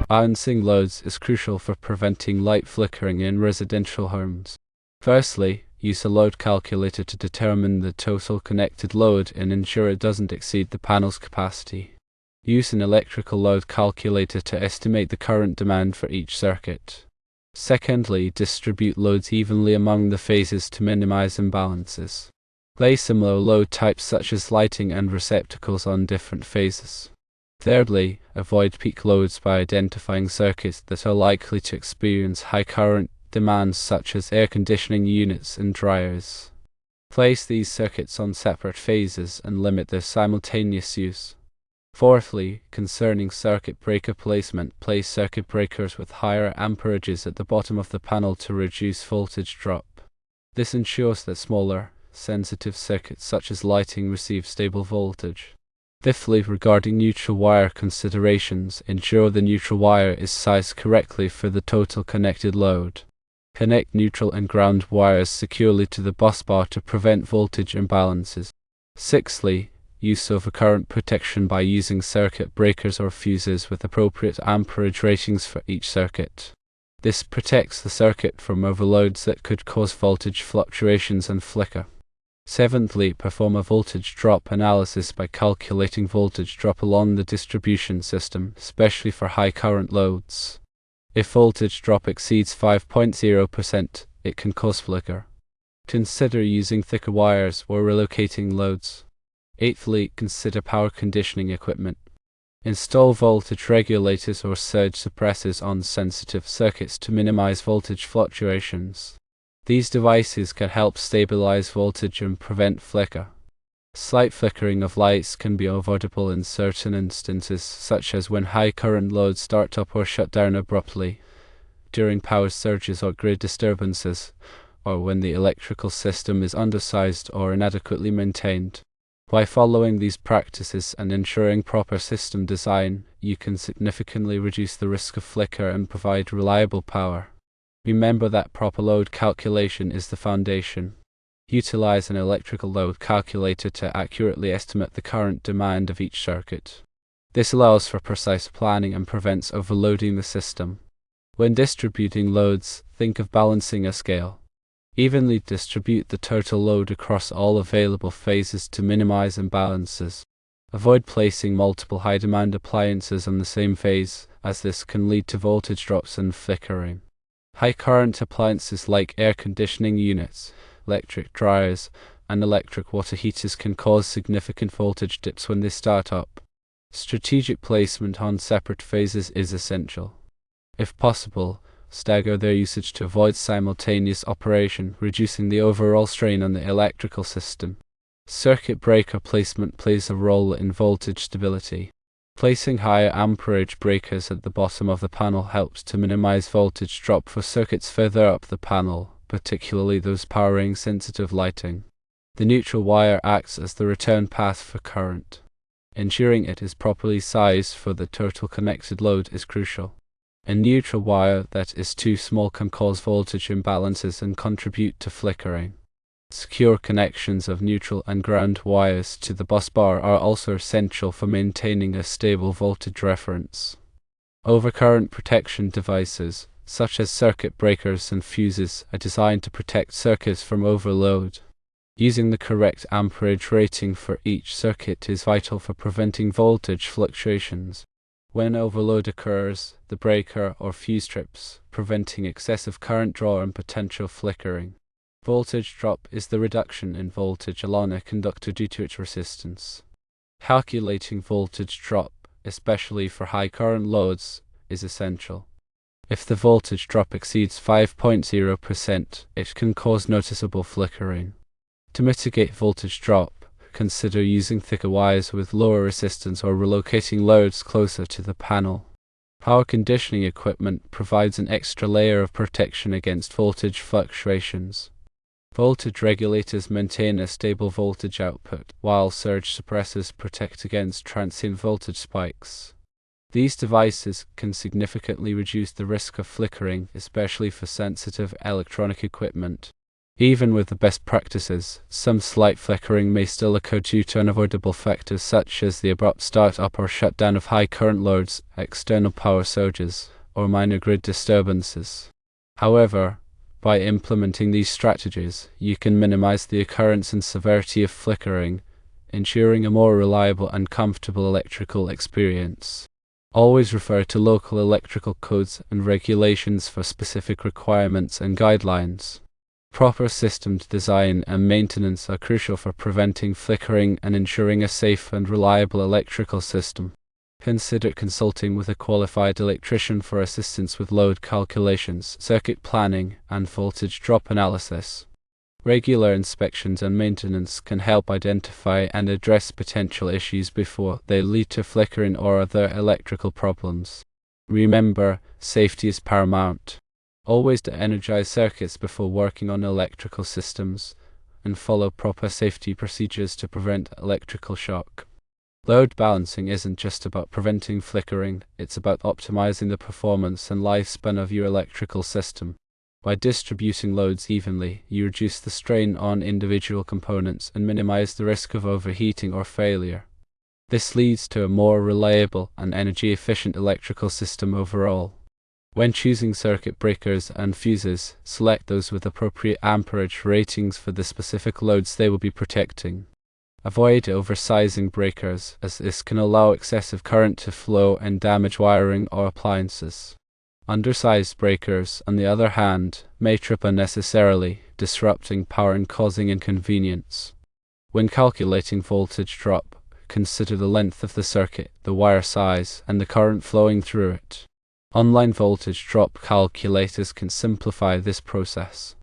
Balancing loads is crucial for preventing light flickering in residential homes. Firstly, use a load calculator to determine the total connected load and ensure it doesn't exceed the panel's capacity. Use an electrical load calculator to estimate the current demand for each circuit. Secondly, distribute loads evenly among the phases to minimize imbalances. Place similar load types such as lighting and receptacles on different phases. Thirdly, avoid peak loads by identifying circuits that are likely to experience high current demands such as air conditioning units and dryers. Place these circuits on separate phases and limit their simultaneous use. Fourthly, concerning circuit breaker placement, place circuit breakers with higher amperages at the bottom of the panel to reduce voltage drop. This ensures that smaller, sensitive circuits such as lighting receive stable voltage. Fifthly, regarding neutral wire considerations, ensure the neutral wire is sized correctly for the total connected load. Connect neutral and ground wires securely to the bus bar to prevent voltage imbalances. Sixthly, use overcurrent protection by using circuit breakers or fuses with appropriate amperage ratings for each circuit. This protects the circuit from overloads that could cause voltage fluctuations and flicker. Seventhly, perform a voltage drop analysis by calculating voltage drop along the distribution system, especially for high current loads. If voltage drop exceeds 5.0%, it can cause flicker. Consider using thicker wires or relocating loads. Eighthly, consider power conditioning equipment. Install voltage regulators or surge suppressors on sensitive circuits to minimize voltage fluctuations. These devices can help stabilize voltage and prevent flicker. Slight flickering of lights can be avoidable in certain instances, such as when high current loads start up or shut down abruptly, during power surges or grid disturbances, or when the electrical system is undersized or inadequately maintained. By following these practices and ensuring proper system design, you can significantly reduce the risk of flicker and provide reliable power. Remember that proper load calculation is the foundation. Utilize an electrical load calculator to accurately estimate the current demand of each circuit. This allows for precise planning and prevents overloading the system. When distributing loads, think of balancing a scale. Evenly distribute the total load across all available phases to minimize imbalances. Avoid placing multiple high-demand appliances on the same phase, as this can lead to voltage drops and flickering. High-current appliances like air conditioning units, electric dryers, and electric water heaters can cause significant voltage dips when they start up. Strategic placement on separate phases is essential. If possible, stagger their usage to avoid simultaneous operation, reducing the overall strain on the electrical system. Circuit breaker placement plays a role in voltage stability. Placing higher amperage breakers at the bottom of the panel helps to minimize voltage drop for circuits further up the panel, particularly those powering sensitive lighting. The neutral wire acts as the return path for current. Ensuring it is properly sized for the total connected load is crucial. A neutral wire that is too small can cause voltage imbalances and contribute to flickering. Secure connections of neutral and ground wires to the bus bar are also essential for maintaining a stable voltage reference. Overcurrent protection devices, such as circuit breakers and fuses, are designed to protect circuits from overload. Using the correct amperage rating for each circuit is vital for preventing voltage fluctuations. When overload occurs, the breaker or fuse trips, preventing excessive current draw and potential flickering. Voltage drop is the reduction in voltage along a conductor due to its resistance. Calculating voltage drop, especially for high current loads, is essential. If the voltage drop exceeds 5.0%, it can cause noticeable flickering. To mitigate voltage drop, consider using thicker wires with lower resistance or relocating loads closer to the panel. Power conditioning equipment provides an extra layer of protection against voltage fluctuations. Voltage regulators maintain a stable voltage output, while surge suppressors protect against transient voltage spikes. These devices can significantly reduce the risk of flickering, especially for sensitive electronic equipment. Even with the best practices, some slight flickering may still occur due to unavoidable factors such as the abrupt start-up or shutdown of high current loads, external power surges, or minor grid disturbances. However, by implementing these strategies, you can minimize the occurrence and severity of flickering, ensuring a more reliable and comfortable electrical experience. Always refer to local electrical codes and regulations for specific requirements and guidelines. Proper system design and maintenance are crucial for preventing flickering and ensuring a safe and reliable electrical system. Consider consulting with a qualified electrician for assistance with load calculations, circuit planning, and voltage drop analysis. Regular inspections and maintenance can help identify and address potential issues before they lead to flickering or other electrical problems. Remember, safety is paramount. Always de-energize circuits before working on electrical systems, and follow proper safety procedures to prevent electrical shock. Load balancing isn't just about preventing flickering, it's about optimizing the performance and lifespan of your electrical system. By distributing loads evenly, you reduce the strain on individual components and minimize the risk of overheating or failure. This leads to a more reliable and energy-efficient electrical system overall. When choosing circuit breakers and fuses, select those with appropriate amperage ratings for the specific loads they will be protecting. Avoid oversizing breakers, as this can allow excessive current to flow and damage wiring or appliances. Undersized breakers, on the other hand, may trip unnecessarily, disrupting power and causing inconvenience. When calculating voltage drop, consider the length of the circuit, the wire size, and the current flowing through it. Online voltage drop calculators can simplify this process.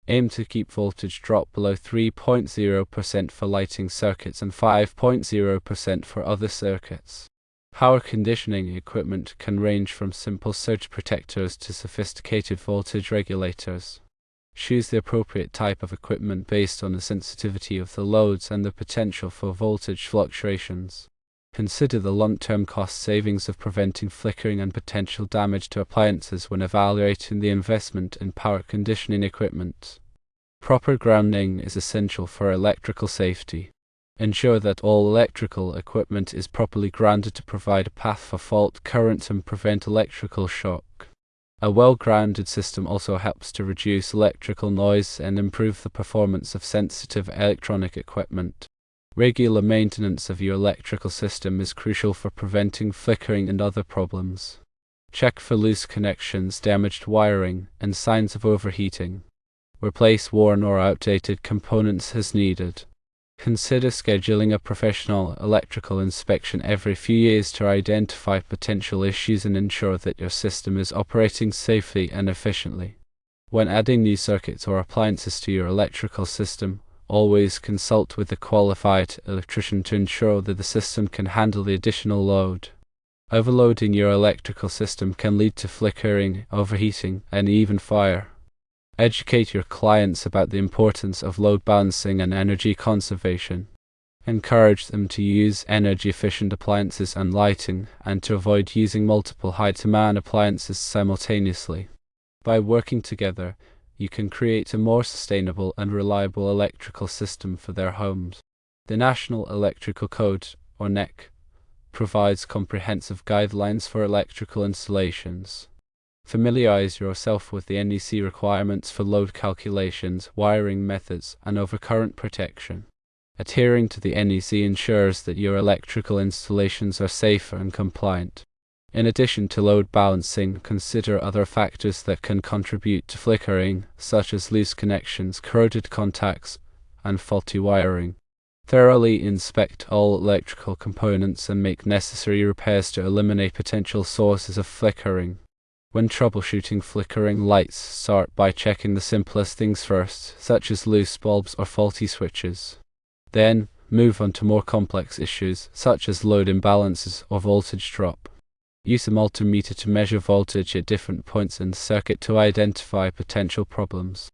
Aim to keep voltage drop below 3.0% for lighting circuits and 5.0% for other circuits. Power conditioning equipment can range from simple surge protectors to sophisticated voltage regulators. Choose the appropriate type of equipment based on the sensitivity of the loads and the potential for voltage fluctuations. Consider the long-term cost savings of preventing flickering and potential damage to appliances when evaluating the investment in power conditioning equipment. Proper grounding is essential for electrical safety. Ensure that all electrical equipment is properly grounded to provide a path for fault current and prevent electrical shock. A well-grounded system also helps to reduce electrical noise and improve the performance of sensitive electronic equipment. Regular maintenance of your electrical system is crucial for preventing flickering and other problems. Check for loose connections, damaged wiring, and signs of overheating. Replace worn or outdated components as needed. Consider scheduling a professional electrical inspection every few years to identify potential issues and ensure that your system is operating safely and efficiently. When adding new circuits or appliances to your electrical system, always consult with a qualified electrician to ensure that the system can handle the additional load. Overloading your electrical system can lead to flickering, overheating, and even fire. Educate your clients about the importance of load balancing and energy conservation. Encourage them to use energy-efficient appliances and lighting, and to avoid using multiple high-demand appliances simultaneously. By working together, you can create a more sustainable and reliable electrical system for their homes. The National Electrical Code, or NEC, provides comprehensive guidelines for electrical installations. Familiarize yourself with the NEC requirements for load calculations, wiring methods, and overcurrent protection. Adhering to the NEC ensures that your electrical installations are safe and compliant. In addition to load balancing, consider other factors that can contribute to flickering, such as loose connections, corroded contacts, and faulty wiring. Thoroughly inspect all electrical components and make necessary repairs to eliminate potential sources of flickering. When troubleshooting flickering lights, start by checking the simplest things first, such as loose bulbs or faulty switches. Then, move on to more complex issues, such as load imbalances or voltage drop. Use a multimeter to measure voltage at different points in the circuit to identify potential problems.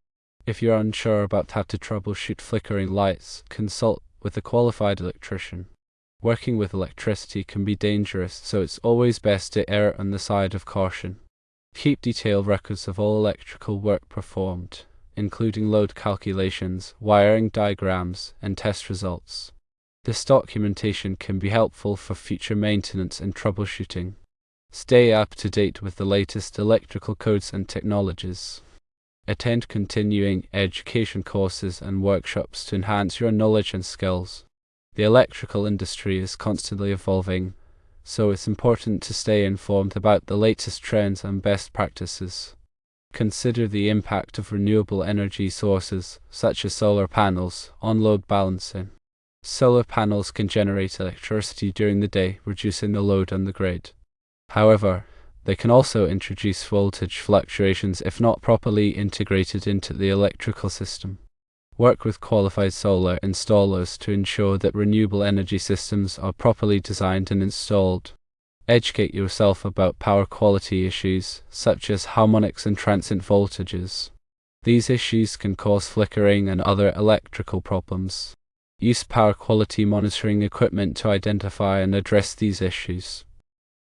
If you're unsure about how to troubleshoot flickering lights, consult with a qualified electrician. Working with electricity can be dangerous, so it's always best to err on the side of caution. Keep detailed records of all electrical work performed, including load calculations, wiring diagrams, and test results. This documentation can be helpful for future maintenance and troubleshooting. Stay up to date with the latest electrical codes and technologies. Attend continuing education courses and workshops to enhance your knowledge and skills. The electrical industry is constantly evolving, so it's important to stay informed about the latest trends and best practices. Consider the impact of renewable energy sources, such as solar panels, on load balancing. Solar panels can generate electricity during the day, reducing the load on the grid. However, they can also introduce voltage fluctuations if not properly integrated into the electrical system. Work with qualified solar installers to ensure that renewable energy systems are properly designed and installed. Educate yourself about power quality issues, such as harmonics and transient voltages. These issues can cause flickering and other electrical problems. Use power quality monitoring equipment to identify and address these issues.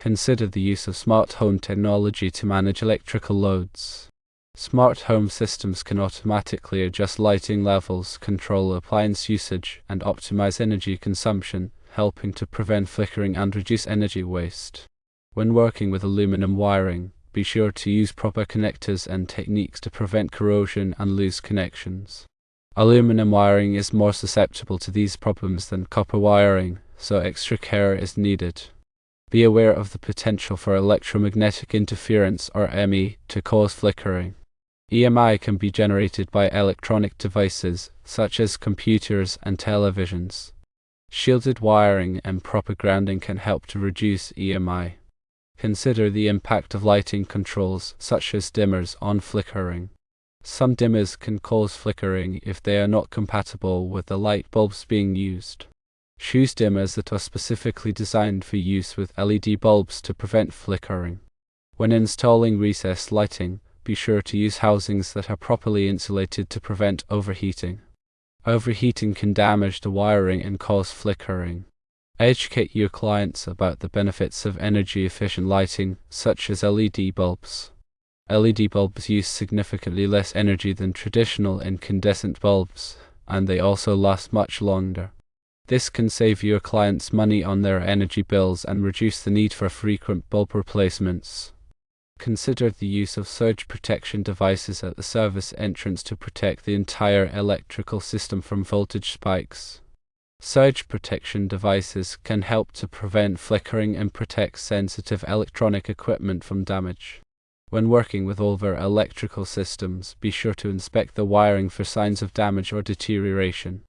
Consider the use of smart home technology to manage electrical loads. Smart home systems can automatically adjust lighting levels, control appliance usage, and optimize energy consumption, helping to prevent flickering and reduce energy waste. When working with aluminum wiring, be sure to use proper connectors and techniques to prevent corrosion and loose connections. Aluminum wiring is more susceptible to these problems than copper wiring, so extra care is needed. Be aware of the potential for electromagnetic interference, or EMI, to cause flickering. EMI can be generated by electronic devices, such as computers and televisions. Shielded wiring and proper grounding can help to reduce EMI. Consider the impact of lighting controls, such as dimmers, on flickering. Some dimmers can cause flickering if they are not compatible with the light bulbs being used. Choose dimmers that are specifically designed for use with LED bulbs to prevent flickering. When installing recessed lighting, be sure to use housings that are properly insulated to prevent overheating. Overheating can damage the wiring and cause flickering. Educate your clients about the benefits of energy-efficient lighting, such as LED bulbs. LED bulbs use significantly less energy than traditional incandescent bulbs, and they also last much longer. This can save your clients money on their energy bills and reduce the need for frequent bulb replacements. Consider the use of surge protection devices at the service entrance to protect the entire electrical system from voltage spikes. Surge protection devices can help to prevent flickering and protect sensitive electronic equipment from damage. When working with older electrical systems, be sure to inspect the wiring for signs of damage or deterioration.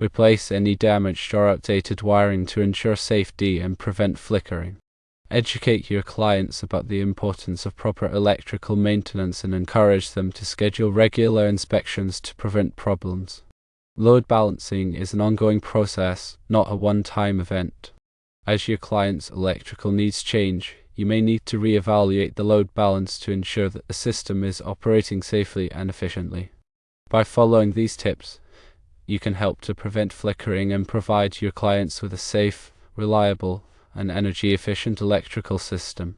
Replace any damaged or outdated wiring to ensure safety and prevent flickering. Educate your clients about the importance of proper electrical maintenance and encourage them to schedule regular inspections to prevent problems. Load balancing is an ongoing process, not a one-time event. As your clients' electrical needs change, you may need to re-evaluate the load balance to ensure that the system is operating safely and efficiently. By following these tips, you can help to prevent flickering and provide your clients with a safe, reliable, and energy-efficient electrical system.